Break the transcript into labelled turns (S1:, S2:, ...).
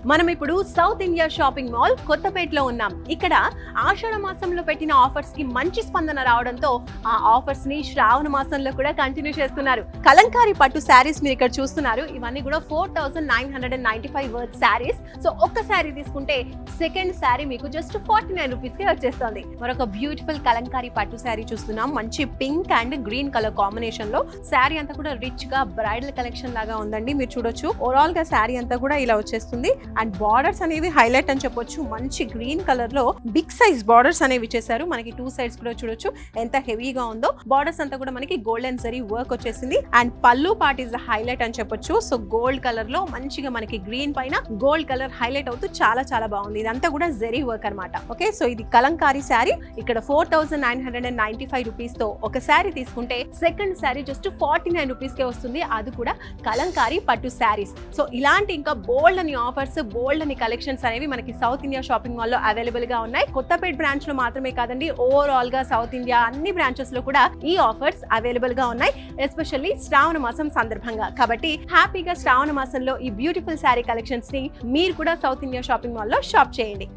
S1: మనం ఇప్పుడు south India shopping mall కొత్తపేటలో ఉన్నాం. ఇక్కడ ఆషాఢ మాసంలో పెట్టిన ఆఫర్స్ కి మంచి స్పందన రావడంతో ఆ ఆఫర్స్ ని శ్రావణ మాసంలో కూడా కంటిన్యూ చేస్తున్నారు. కలంకారీ పట్టు శారీస్ మీరు ఇక్కడ చూస్తున్నారు. ఇవన్నీ కూడా 4995 వర్త్ శారీస్. సో ఒక్క శారీ తీసుకుంటే సెకండ్ శారీ మీకు జస్ట్ 49 రూపీస్ కి వచ్చేస్తుంది. మరొక బ్యూటిఫుల్ కలంకారీ పట్టు శారీ చూస్తున్నాం. మంచి pink and green colour combination లో శారీ అంతా కూడా రిచ్ గా బ్రైడల్ కలెక్షన్ లాగా ఉందండి. మీరు చూడొచ్చు ఓవరాల్ గా శారీ అంతా కూడా ఇలా వచ్చేస్తుంది. అండ్ బార్డర్స్ అనేవి హైలైట్ అని చెప్పొచ్చు. మంచి గ్రీన్ కలర్ లో బిగ్ సైజ్ బార్డర్స్ అనేవి చేశారు. మనకి 2 సైడ్స్ కూడా చూడొచ్చు ఎంత హెవీగా ఉందో. బార్డర్స్ అంతా కూడా మనకి గోల్డెన్ జరీ వర్క్ వచ్చేసింది. అండ్ పల్లు పార్ట్ ఇస్ హైలైట్ అని చెప్పొచ్చు. సో గోల్డ్ కలర్ లో మంచిగా మనకి గ్రీన్ పైన గోల్డ్ కలర్ హైలైట్ అవుతూ చాలా చాలా బాగుంది. ఇదంతా కూడా జరీ వర్క్ అనమాట. ఓకే, సో ఇది కలంకారీ శారీ. ఇక్కడ 4995 రూపీస్ తో ఒక శారీ తీసుకుంటే సెకండ్ శారీ జస్ట్ 49 రూపీస్ కే వస్తుంది. అది కూడా కలంకారీ పట్టు శారీస్. సో ఇలాంటి ఇంకా బోల్డ్ అని ఆఫర్స్, బోల్డ్ అని కలెక్షన్స్ అనేవి మనకి సౌత్ ఇండియా షాపింగ్ మాల్ లో అవైలబుల్ గా ఉన్నాయి. కొత్తపేట బ్రాంచ్ లో మాత్రమే కాదండి, ఓవరాల్ గా సౌత్ ఇండియా అన్ని బ్రాంచెస్ లో కూడా ఈ ఆఫర్స్ అవైలబుల్ గా ఉన్నాయి. ఎస్పెషల్లీ శ్రావణ మాసం సందర్భంగా. కాబట్టి హ్యాపీగా శ్రావణ మాసంలో ఈ బ్యూటిఫుల్ శారీ కలెక్షన్స్ ని మీరు కూడా సౌత్ ఇండియా షాపింగ్ మాల్ లో షాప్ చేయండి.